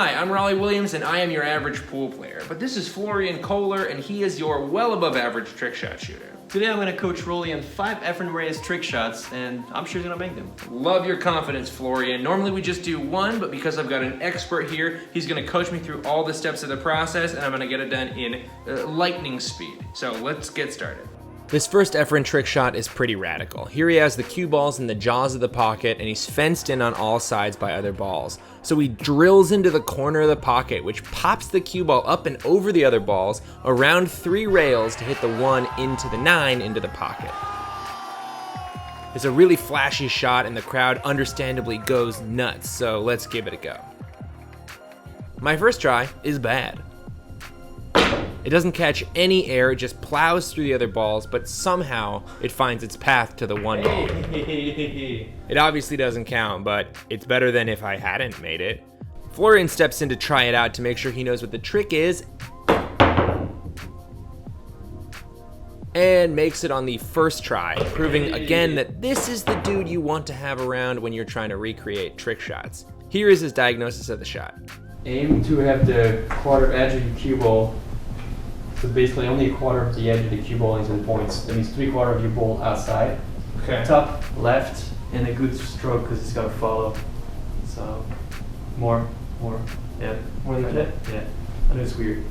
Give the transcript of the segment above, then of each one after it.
Hi, I'm Rollie Williams and I am your average pool player, but this is Florian Kohler and he is your well above average trick shot shooter. Today I'm going to coach Rollie on 5 Efren Reyes trick shots, and I'm sure he's going to make them. Love your confidence, Florian. Normally we just do one, but because I've got an expert here, he's going to coach me through all the steps of the process and I'm going to get it done in lightning speed. So let's get started. This first Efren trick shot is pretty radical. Here he has the cue balls in the jaws of the pocket and he's fenced in on all sides by other balls. So he drills into the corner of the pocket, which pops the cue ball up and over the other balls around 3 rails to hit the 1 into the 9 into the pocket. It's a really flashy shot and the crowd understandably goes nuts, so let's give it a go. My first try is bad. It doesn't catch any air, it just plows through the other balls, but somehow it finds its path to the 1 ball. It obviously doesn't count, but it's better than if I hadn't made it. Florian steps in to try it out to make sure he knows what the trick is, and makes it on the first try, proving again that this is the dude you want to have around when you're trying to recreate trick shots. Here is his diagnosis of the shot. Aim to have the quarter edge of your cue ball. So basically only a quarter of the edge of the cue ball is in points. That means 3/4 of your ball outside. Okay. Top, left, and a good stroke because it's got to follow. So, more, yeah. More than that? Yeah. I know it's weird.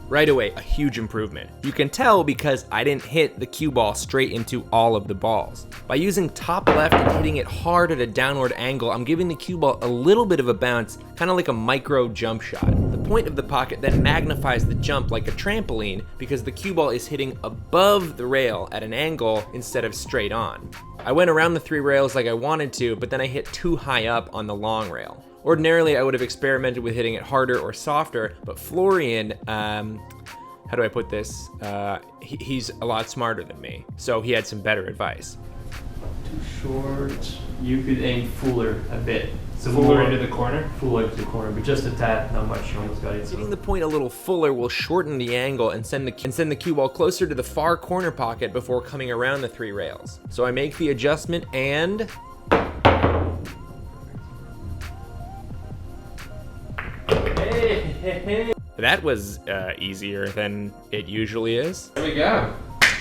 Right away, a huge improvement. You can tell because I didn't hit the cue ball straight into all of the balls. By using top left and hitting it hard at a downward angle, I'm giving the cue ball a little bit of a bounce, kind of like a micro jump shot. The point of the pocket then magnifies the jump like a trampoline because the cue ball is hitting above the rail at an angle instead of straight on. I went around the 3 rails like I wanted to, but then I hit too high up on the long rail. Ordinarily, I would have experimented with hitting it harder or softer, but Florian, how do I put this? He's a lot smarter than me, so he had some better advice. Too short. You could aim fuller a bit. So Fuller more into the corner? Fuller into the corner, but just a tad, not much. You almost got it. Hitting the point a little fuller will shorten the angle and send the cue ball closer to the far corner pocket before coming around the 3 rails. So I make the adjustment and... That was easier than it usually is. There we go.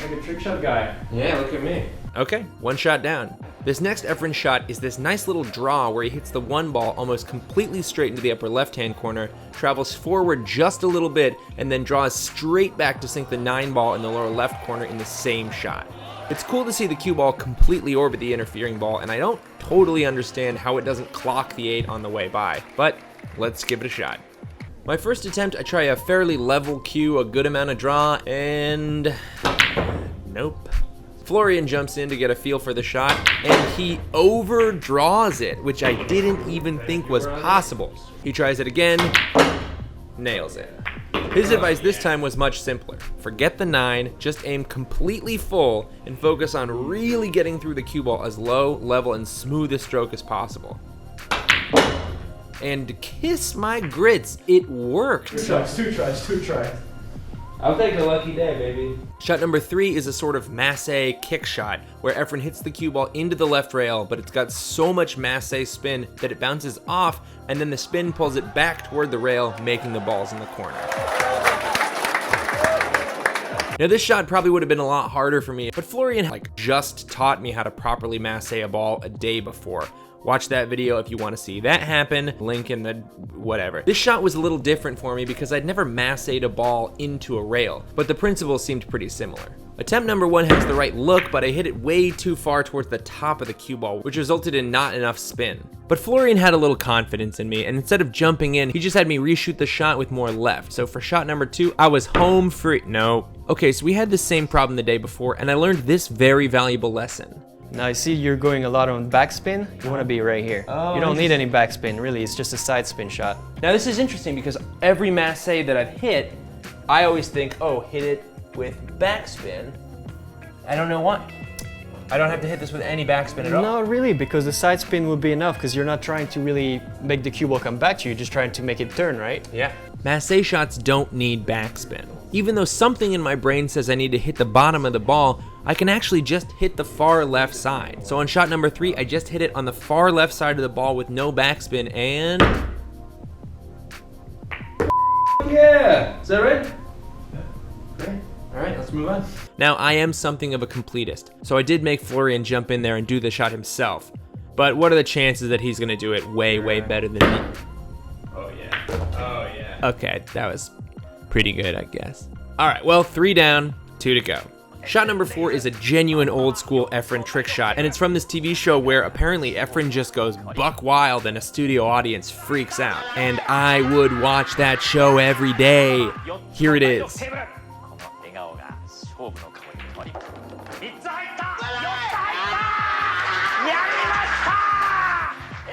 Like a trick shot guy. Yeah, look at me. Okay, 1 shot down. This next Efren shot is this nice little draw where he hits the 1 ball almost completely straight into the upper left-hand corner, travels forward just a little bit, and then draws straight back to sink the 9 ball in the lower left corner in the same shot. It's cool to see the cue ball completely orbit the interfering ball, and I don't totally understand how it doesn't clock the 8 on the way by, but let's give it a shot. My first attempt, I try a fairly level cue, a good amount of draw, and nope. Florian jumps in to get a feel for the shot, and he overdraws it, which I didn't even think was possible. He tries it again, nails it. His advice this time was much simpler. Forget the 9, just aim completely full, and focus on really getting through the cue ball as low, level, and smooth a stroke as possible. And kiss my grits, it worked. 2 tries. I'll take a lucky day, baby. Shot number 3 is a sort of masse kick shot, where Efren hits the cue ball into the left rail, but it's got so much masse spin that it bounces off, and then the spin pulls it back toward the rail, making the balls in the corner. Now this shot probably would have been a lot harder for me, but Florian just taught me how to properly masse a ball a day before. Watch that video if you want to see that happen, link in the whatever. This shot was a little different for me because I'd never massed a ball into a rail, but the principle seemed pretty similar. Attempt number 1 has the right look, but I hit it way too far towards the top of the cue ball, which resulted in not enough spin. But Florian had a little confidence in me, and instead of jumping in, he just had me reshoot the shot with more left. So for shot number 2, I was home free. No. Okay, so we had the same problem the day before, and I learned this very valuable lesson. Now I see you're going a lot on backspin. You want to be right here. Oh, you don't need any backspin, really. It's just a side spin shot. Now this is interesting because every masse that I've hit, I always think, oh, hit it with backspin. I don't know why. I don't have to hit this with any backspin at all. Not really, because the side spin would be enough because you're not trying to really make the cue ball come back to you. You're just trying to make it turn, right? Yeah. Masse shots don't need backspin. Even though something in my brain says I need to hit the bottom of the ball, I can actually just hit the far left side. So on shot number 3, I just hit it on the far left side of the ball with no backspin and... Yeah! Is that right? Yeah. Great. Alright, let's move on. Now, I am something of a completist, so I did make Florian jump in there and do the shot himself. But what are the chances that he's gonna do it way, way better than me? Oh yeah. Oh yeah. Okay, that was pretty good, I guess. Alright, well, 3 down, 2 to go. Shot number 4 is a genuine old school Efren trick shot, and it's from this TV show where apparently Efren just goes buck wild and a studio audience freaks out. And I would watch that show every day. Here it is.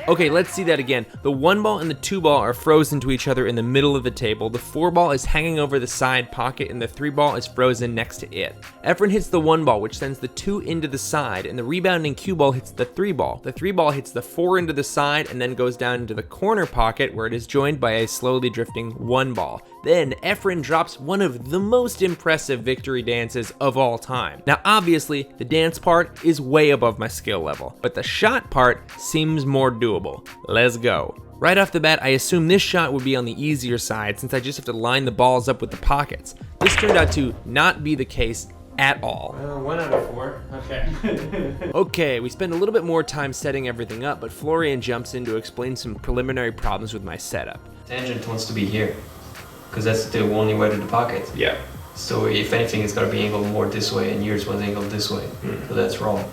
Okay, let's see that again. The 1 ball and the 2 ball are frozen to each other in the middle of the table. The 4 ball is hanging over the side pocket and the 3 ball is frozen next to it. Efren hits the 1 ball, which sends the 2 into the side, and the rebounding cue ball hits the 3 ball. The 3 ball hits the 4 into the side and then goes down into the corner pocket where it is joined by a slowly drifting 1 ball. Then Efren drops one of the most impressive victory dances of all time. Now obviously, the dance part is way above my skill level, but the shot part seems more doable. Let's go. Right off the bat, I assume this shot would be on the easier side since I just have to line the balls up with the pockets. This turned out to not be the case at all. 1 out of 4. Okay. Okay, we spend a little bit more time setting everything up, but Florian jumps in to explain some preliminary problems with my setup. Tangent wants to be here, because that's the only way to the pocket. Yeah. So if anything, it's got to be angled more this way, and yours was angled this way. So that's wrong.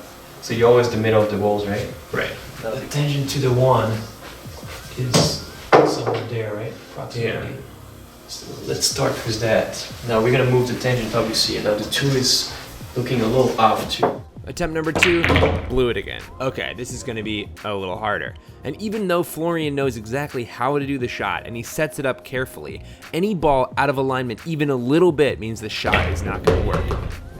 So you're always the middle of the balls, right? Right. Now the tangent to the 1 is somewhere there, right? Approximately. Yeah. So let's start with that. Now we're gonna move the tangent, obviously, and now the 2 is looking a little off too. Attempt number 2, blew it again. Okay, this is gonna be a little harder. And even though Florian knows exactly how to do the shot and he sets it up carefully, any ball out of alignment even a little bit means the shot is not gonna work.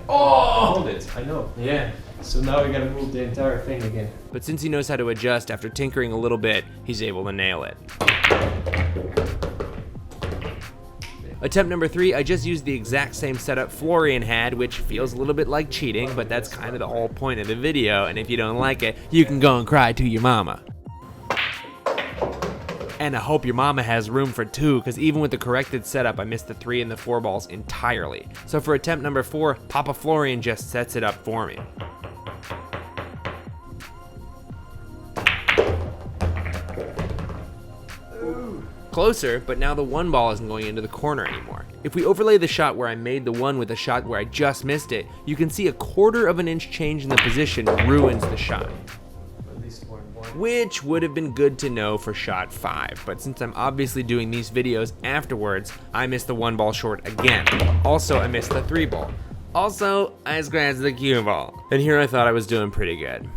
Oh! Hold it. I know. Yeah. So now we gotta move the entire thing again. But since he knows how to adjust after tinkering a little bit, he's able to nail it. Attempt number 3, I just used the exact same setup Florian had, which feels a little bit like cheating, but that's kind of the whole point of the video, and if you don't like it, you can go and cry to your mama. And I hope your mama has room for 2, because even with the corrected setup, I missed the 3 and the 4 balls entirely. So for attempt number 4, Papa Florian just sets it up for me. Closer, but now the 1 ball isn't going into the corner anymore. If we overlay the shot where I made the 1 with the shot where I just missed it, you can see a 1/4 of an inch change in the position ruins the shot. Which would have been good to know for shot 5, but since I'm obviously doing these videos afterwards, I missed the 1 ball short again. Also, I missed the 3 ball. Also, I scratched the cue ball. And here I thought I was doing pretty good.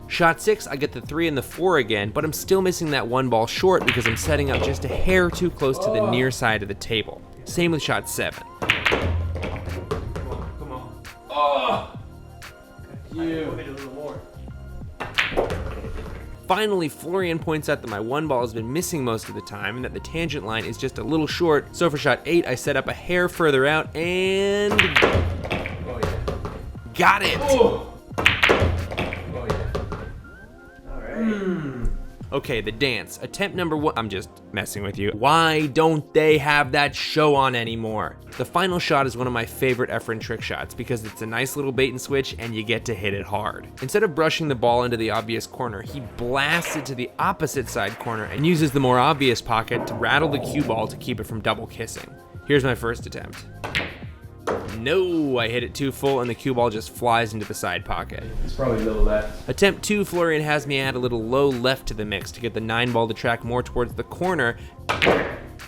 Shot 6, I get the 3 and the 4 again, but I'm still missing that 1 ball short because I'm setting up just a hair too close to the near side of the table. Same with shot 7. Come on. Oh! You. Hit a little more. Finally, Florian points out that my 1 ball has been missing most of the time and that the tangent line is just a little short, so for shot 8, I set up a hair further out and... Oh yeah. Got it! Oh! Okay, the dance. Attempt number 1. I'm just messing with you. Why don't they have that show on anymore? The final shot is one of my favorite Efren trick shots because it's a nice little bait and switch and you get to hit it hard. Instead of brushing the ball into the obvious corner, he blasts it to the opposite side corner and uses the more obvious pocket to rattle the cue ball to keep it from double kissing. Here's my first attempt. No, I hit it too full and the cue ball just flies into the side pocket. It's probably a little left. Attempt 2, Florian has me add a little low left to the mix to get the 9 ball to track more towards the corner,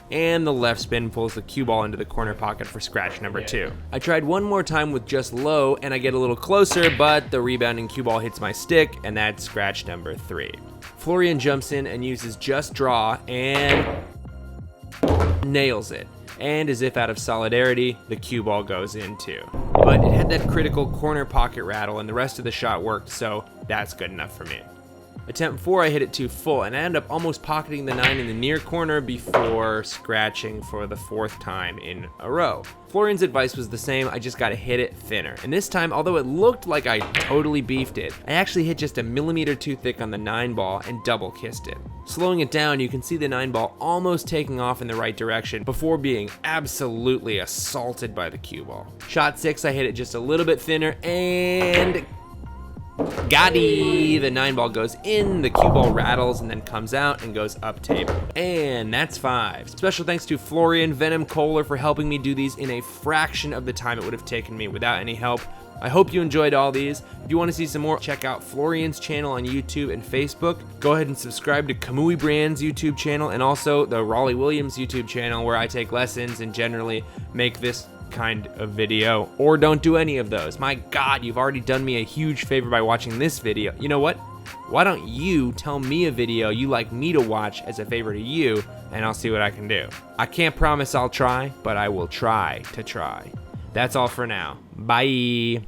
and the left spin pulls the cue ball into the corner pocket for scratch number 2. I tried one more time with just low and I get a little closer, but the rebounding cue ball hits my stick and that's scratch number 3. Florian jumps in and uses just draw and nails it. And as if out of solidarity, the cue ball goes in too. But it had that critical corner pocket rattle and the rest of the shot worked, so that's good enough for me. Attempt 4, I hit it too full, and I end up almost pocketing the 9 in the near corner before scratching for the 4th time in a row. Florian's advice was the same, I just gotta hit it thinner. And this time, although it looked like I totally beefed it, I actually hit just a millimeter too thick on the 9 ball and double kissed it. Slowing it down, you can see the 9 ball almost taking off in the right direction before being absolutely assaulted by the cue ball. Shot 6, I hit it just a little bit thinner and Gotti! The 9 ball goes in, the cue ball rattles and then comes out and goes up table. And that's 5. Special thanks to Florian Kohler for helping me do these in a fraction of the time it would have taken me without any help. I hope you enjoyed all these. If you want to see some more, check out Florian's channel on YouTube and Facebook. Go ahead and subscribe to Kamui Brand's YouTube channel and also the Rollie Williams YouTube channel where I take lessons and generally make this kind of video, or don't do any of those. My God, you've already done me a huge favor by watching this video. You know what? Why don't you tell me a video you like me to watch as a favor to you, and I'll see what I can do. I can't promise I'll try, but I will try to try. That's all for now. Bye.